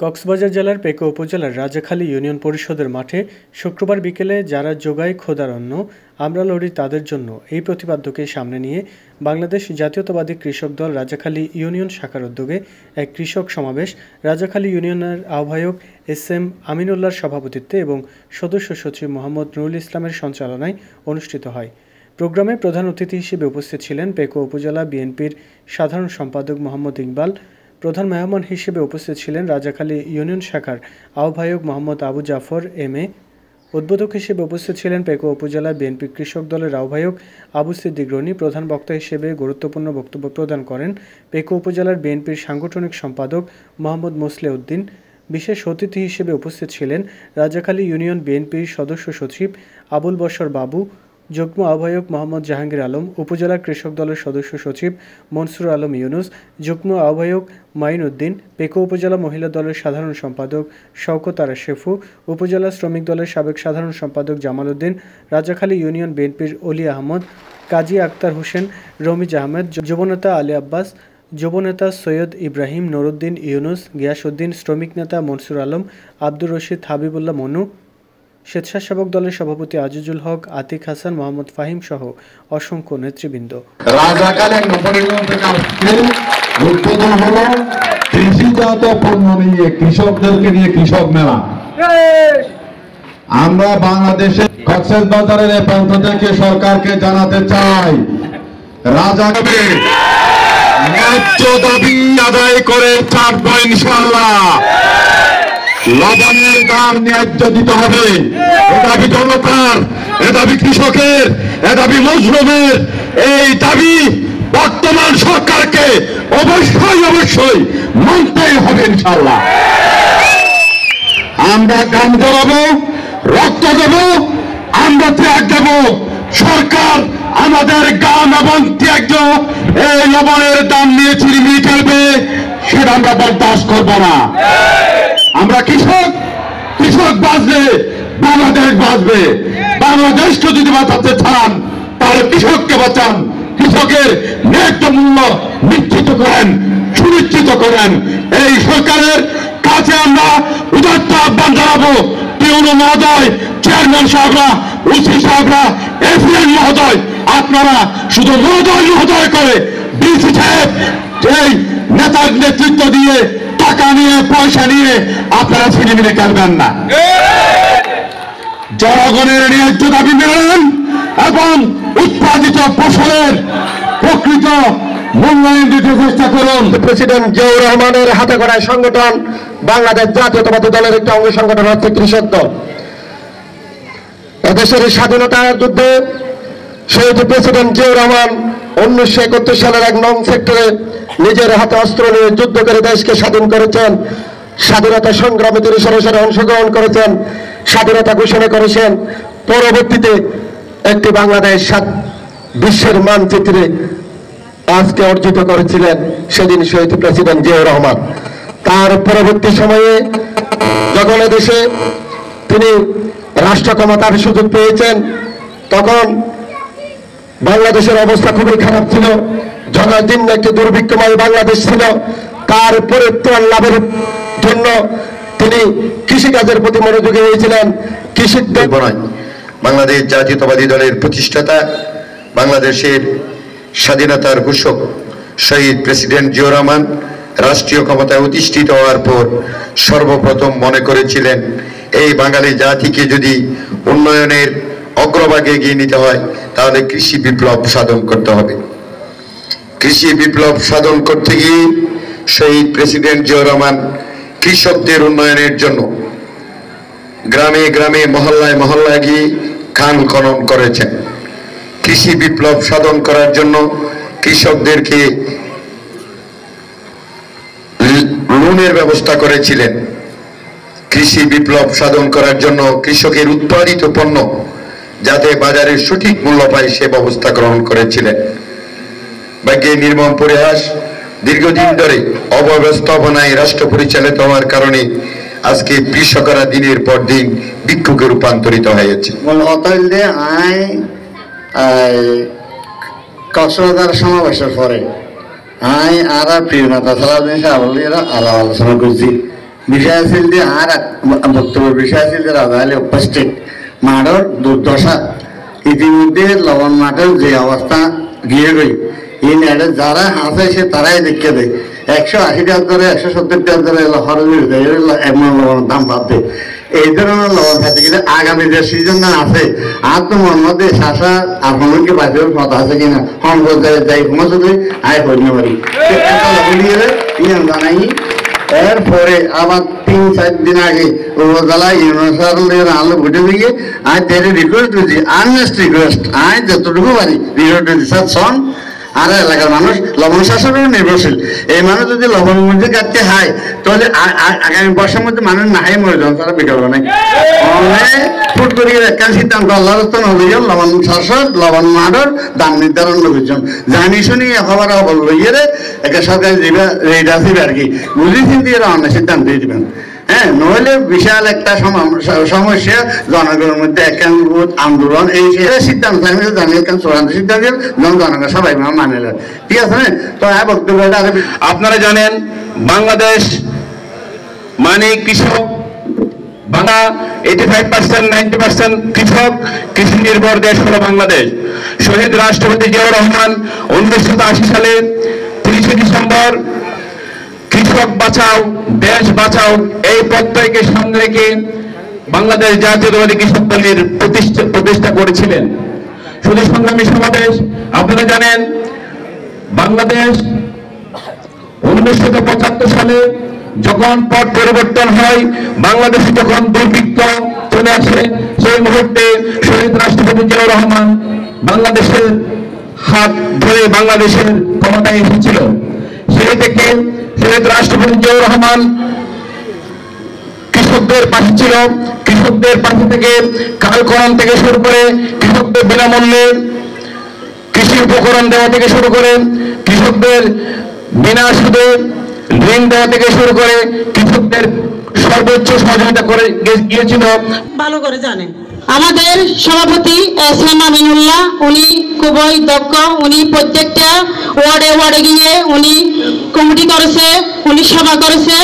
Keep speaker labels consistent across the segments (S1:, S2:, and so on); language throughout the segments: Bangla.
S1: কক্সবাজার জেলার পেকো উপজেলার রাজাখালী ইউনিয়ন পরিষদের মাঠে শুক্রবার বিকেলে যারা যোগায় খোদার অন্ন আমরা লড়ি তাদের জন্য এই প্রতিপাদ্যকে সামনে নিয়ে বাংলাদেশ জাতীয়তাবাদী কৃষক দল রাজাখালী ইউনিয়ন শাখার উদ্যোগে এক কৃষক সমাবেশ রাজাখালী ইউনিয়নের আহ্বায়ক এস.এম. আমিনুল্লাহর সভাপতিত্বে এবং সদস্য সচিব মোহাম্মদ নুরুল ইসলামের সঞ্চালনায় অনুষ্ঠিত হয়। প্রোগ্রামে প্রধান অতিথি হিসেবে উপস্থিত ছিলেন পেকো উপজেলা বিএনপির সাধারণ সম্পাদক মোহাম্মদ ইকবাল। প্রধান মেহমান হিসেবে উপস্থিত ছিলেন রাজাখালী ইউনিয়ন শাখার আহ্বায়ক মোহাম্মদ আবু জাফর এম.এ। উদ্বোধক হিসেবে উপস্থিত ছিলেন পেকো উপজেলা বিএনপি কৃষক দলের আহ্বায়ক আবু সিদ্দিক রনি। প্রধান বক্তা হিসেবে গুরুত্বপূর্ণ বক্তব্য প্রদান করেন পেকো উপজেলার বিএনপির সাংগঠনিক সম্পাদক মোহাম্মদ মোসলেউদ্দিন। বিশেষ অতিথি হিসেবে উপস্থিত ছিলেন রাজাখালী ইউনিয়ন বিএনপির সদস্য সচিব আবুল বশর বাবু, যুগ্ম আহ্বায়ক মোহাম্মদ জাহাঙ্গীর আলম, উপজেলা কৃষক দলের সদস্য সচিব মনসুর আলম ইউনুস, যুগ্ম আহ্বায়ক মাইন উদ্দিন, পেকো উপজেলা মহিলা দলের সাধারণ সম্পাদক শওকত আরা শেফু, উপজেলা শ্রমিক দলের সাবেক সাধারণ সম্পাদক জামাল উদ্দিন, রাজাখালী ইউনিয়ন বিএনপির অলি আহমদ, কাজী আক্তার হোসেন, রমিজ আহমেদ, যুবনেতা আলী আব্বাস, যুবনেতা সৈয়দ ইব্রাহিম, নুরুদ্দিন ইউনুস, গিয়াসউদ্দিন, শ্রমিক নেতা মনসুর আলম, আব্দুর রশিদ, হাবিবুল্লাহ মনু, স্বেচ্ছাসেবক দলের সভাপতি আজিজুল হক, আতিক হাসান, মোহাম্মদ ফাহিম সহ অসংখ্য নেতৃবৃন্দ।
S2: রাজাকালীন উদ্বোধন হলো কৃষিজাত পণ্য নিয়ে, কৃষকদেরকে নিয়ে কৃষক মেলা। আমরা বাংলাদেশের কক্সবাজারের এই প্রান্ত থেকে সরকারকে জানাতে চাই, রাজাকে ন্যায্য দাবি আদায় করে ছাড়বো ইনশাআল্লাহ। লবণের দাম ন্যায্য দিতে হবে। এ দাবি জনতার, এ দাবি কৃষকের, এ দাবি মজলুমের। এই দাবি বর্তমান সরকারকে অবশ্যই মানতেই হবে ইনশাআল্লাহ। আমরা গান জড়াবো, রক্ত দেব, আমরা ত্যাগ দেব। সরকার আমাদের গান এবং ত্যাগ এই লবণের দাম নিয়ে চিরিমিরি খেলবে, সেটা আমরা বরদাস্ত করবো না। আমরা কৃষক বাঁচবে, বাংলাদেশ বাঁচবে। বাংলাদেশকে যদি বাঁচাতে চান তাহলে কৃষককে বাঁচান, কৃষকের ন্যায্য মূল্য নিশ্চিত করেন, সুনিশ্চিত করেন। এই সরকারের কাছে আমরা উদাত্ত আহ্বান জানাবো, পিউনো মহোদয়, চেয়ারম্যান সাহেবরা, ওসি সাহেবরা, এসিএন মহোদয়, আপনারা শুধু মহোদয় করে ডিসি সাহেব এই নেতার নেতৃত্ব দিয়ে টাকা নিয়ে পয়সা নিয়ে আপনারা ছিনিমিনি খেলবেন না। জনগণের ন্যায্য দাবি মেনে নেন এবং উৎপাদিত ফসলের প্রকৃত মূল্যায়ন দিতে চেষ্টা করুন।
S3: প্রেসিডেন্ট জিয়াউর রহমানের হাতে গড়া সংগঠন বাংলাদেশ জাতীয়তাবাদী দলের একটি অঙ্গ সংগঠন হচ্ছে কৃষক দল। এদেশের স্বাধীনতা যুদ্ধে শহীদ প্রেসিডেন্ট জিয়াউর রহমান 1971 সালের 1 নং সেক্টরে নিজের হাতে অস্ত্র নিয়ে যুদ্ধ করে দেশকে স্বাধীন করেছেন। স্বাধীনতা সংগ্রামে তিনি সরাসরি অংশগ্রহণ করেছেন, স্বাধীনতা ঘোষণা করেছেন। পরবর্তীতে একটি বাংলাদেশ বিশ্বের মানচিত্রে আজকে অর্জিত করেছিলেন সেদিন শহীদ প্রেসিডেন্ট জিয়াউর রহমান। তার পরবর্তী সময়ে যখন দেশে তিনি রাষ্ট্র ক্ষমতার সুযোগ পেয়েছেন, তখন বাংলাদেশের অবস্থা খুবই খারাপ ছিল। জনজীর্ণ একটি দুর্ভিক্ষময় বাংলাদেশ ছিল। তার পরিত্রাণ লাভের জন্য তিনি কৃষিকাজের প্রতি মনোযোগী হয়েছিলেন।
S4: বাংলাদেশ জাতীয়তাবাদী দলের প্রতিষ্ঠাতা, বাংলাদেশের স্বাধীনতার ঘোষক শহীদ প্রেসিডেন্ট জিয়াউর রহমান রাষ্ট্রীয় ক্ষমতায় অধিষ্ঠিত হওয়ার পর সর্বপ্রথম মনে করেছিলেন, এই বাঙালি জাতিকে যদি উন্নয়নের অগ্রভাগে এগিয়ে নিতে হয় তাহলে কৃষি বিপ্লব সাধন করতে হবে। কৃষি বিপ্লব সাধন করতে গিয়ে শহীদ প্রেসিডেন্ট জিয়াউর রহমান কৃষকদের উন্নয়নের জন্য গ্রামে গ্রামে মহল্লায় গিয়ে খাল খনন করেছেন। কৃষি বিপ্লব সাধন করার জন্য কৃষকদেরকে লোনের ব্যবস্থা করেছিলেন। কৃষি বিপ্লব সাধন করার জন্য কৃষকের উৎপাদিত পণ্য যাতে বাজারে সঠিক মূল্য পায় সে ব্যবস্থা গ্রহণ করেছিলেন। ভাগ্যের নির্মম পরিহাস, দীর্ঘদিন ধরে অব্যবস্থাপনায় রাষ্ট্র পরিচালিত হওয়ার কারণে আজকে কৃষকরা দিনের পর দিন ভিক্ষুকে রূপান্তরিত হয়েছে।
S5: কক্সবাজার সমাবেশের পরে আই আর প্রিয় নেতা সালাউদ্দিন সাহেব আলাপ আলোচনা করছি বিষয় আছিল যে আর বক্তব্যের বিষয় আছিল যে রাজাহালি উপস্থিত মাঠের দুর্দশা ইতিমধ্যে লবণ মাঠের যে অবস্থা গিয়ে গই এই নেটে যারা আছে সে তারাই দেখে দেয় 180 টাকা ধরে 170 টাকা ধরে হরলির দেয় এমন লবণের দাম বাড়তে এই ধরনের লবণ খাইতে গেলে আগামী যে সিজন আছে আর তো মন মধ্যে শাসা আপনাকে বাজারের কথা আছে কিনা হন যাই পৌঁছে দেয় আয় করতে পারি লবণ দিয়ে ইয়ান জানাই এরপরে আবার 3-4 দিন আগে উপজেলা ইউনিভার্সাল আলো ঘুটে দিয়ে আজ তাদের রিকোয়েস্ট দিয়েছি আর্নেস্ট রিকোয়েস্ট আজ যতটুকু পারি রিকোয়েস্ট দিয়েছি শোন আর এলাকার মানুষ লবণ শাসনের নির্ভরশীল এই মানুষ যদি লবণ মধ্যে কাটতে হয় তাহলে আগামী বর্ষের মধ্যে মানুষ নাহাই মরে যান তারা বিকল্প নেই ফুট করিয়ে একটা সিদ্ধান্ত আল্লাহ অভিযান লবণ শাসক লবণ মাঠের দাম নির্ধারণ অভিযান জানি শুনি খবর লইয়ে একটা সরকারি রেট আছে আর কি বুঝি চিন্তি এরা অন্য সিদ্ধান্ত দিয়ে দিবেন হ্যাঁ নইলে বিশাল একটা সমস্যা জনগণের মধ্যে একাঙ্গুত আন্দোলন এই সিদ্ধান্ত থাকলে জানিয়ে চূড়ান্ত সিদ্ধান্ত জনগণ সবাই মানে ঠিক আছে না তো বক্তব্যটা
S2: আপনারা জানেন বাংলাদেশ মানে কৃষক বাংলা 85% 90% কৃষক কৃষি নির্ভর দেশ হলো বাংলাদেশ। শহীদ রাষ্ট্রপতি জিয়াউর রহমান 1980 সালে 30 ডিসেম্বর কৃষক বাঁচাও দেশ বাঁচাও এই প্রত্যয়কে সামনে রেখে বাংলাদেশ জাতীয়তাবাদী কৃষক দলের প্রতিষ্ঠা করেছিলেন। শুধু সংগ্রামী সমাবেশ আপনারা জানেন বাংলাদেশ 1975 সালে যখন পট পরিবর্তন হয় বাংলাদেশে যখন দুর্ভিক্ষ চলে আসে সেই মুহূর্তে শহীদ রাষ্ট্রপতি জিয়াউর রহমান বাংলাদেশের হাত ধরে বাংলাদেশের ক্ষমতায় এসেছিল। সেই থেকে শহীদ রাষ্ট্রপতি জিয়াউর রহমান কৃষকদের পাশে ছিল। কৃষকদের পাশে থেকে কাল খনন থেকে শুরু করে কৃষকদের বিনামূল্যে কৃষি উপকরণ দেওয়া থেকে শুরু করে কৃষকদের বিনা সুদে ঋণ দেওয়া থেকে শুরু করে কৃষকদের সর্বোচ্চ সহযোগিতা করে গিয়েছিল।
S6: ভালো করে জানেন আমাদের সভাপতি এসএম আমিনুল্লাহ উনি খুবই দক্ষ, উনি প্রত্যেকটা ওয়ার্ডে ওয়ার্ডে গিয়ে উনি কমিটি করেছে, উনি সভা করেছে,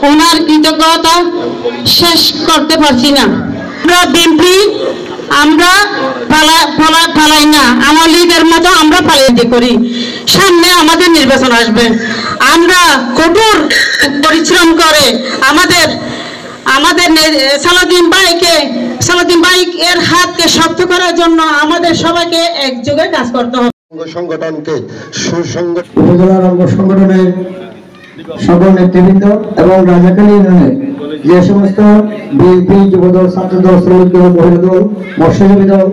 S6: ওনার কৃতজ্ঞতা শেষ করতে পারছি না। আমরা বিএনপি আমরা পালাই না, আমার লীগের মতো আমরা পালাইতে করি। সামনে আমাদের নির্বাচন আসবে, আমরা কঠোর পরিশ্রম করে আমাদের সালাউদ্দিন ভাই এর হাতকে শক্ত করার জন্য আমাদের সবাইকে একযোগে কাজ করতে হবে।
S3: সংগঠনকে উপজেলার অঙ্গ সংগঠনের সকল নেতৃবৃন্দ এবং রাজাখালী ইউনিয়নের যে সমস্ত বিএনপি যুবদল ছাত্রদল শ্রমিক দল মহিলা দল মৎস্যজীবী দল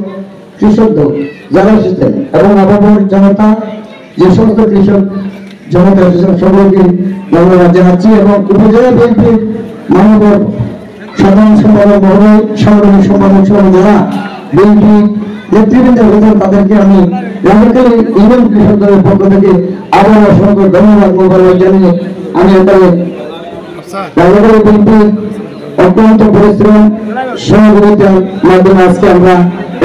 S3: কৃষক দল যারা এসেছেন এবং আবহাওয়ার জনতা যে সমস্ত কৃষক জনতা এসেছেন সকলকে ধন্যবাদ জানাচ্ছি এবং উপজেলা বিএনপির মাননীয় সাধারণ সম্পাদক মহোদয় সাংগঠনিক সম্পাদক সহ যারা বিএনপি নেতৃবৃন্দ হয়েছেন তাদেরকে আমি রাজাখালী ইউনিয়ন কৃষক দলের পক্ষ থেকে আবার অসংখ্য ধন্যবাদ মোবারক জানিয়ে আমি এখানে রাজাখালী বিএনপি অত্যন্ত পরিশ্রম সহযোগিতার মাধ্যমে আজকে আমরা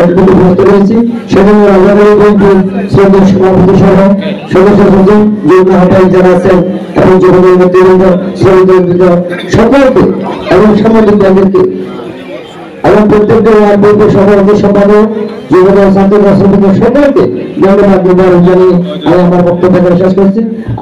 S3: এতটুকু ব্যস্ত রয়েছি। সেজন্য রাজাখালী বিএনপির শ্রদ্ধেয় সভাপতি সহ সদস্য সচিব যুগ্ম আহ্বায়ক যারা আছেন এবং যুবদল নেতৃবৃন্দ শ্রমিকবৃন্দ সকলকে এবং সামাজিক ব্যাংককে এবং প্রত্যেকটা ওয়ার্ড বিএনপির সভাপতি সম্পাদক যুবদল ছাত্রদল শ্রমিক সকলকে ধন্যবাদ জানিয়ে আমি আমার বক্তব্য শেষ করছি।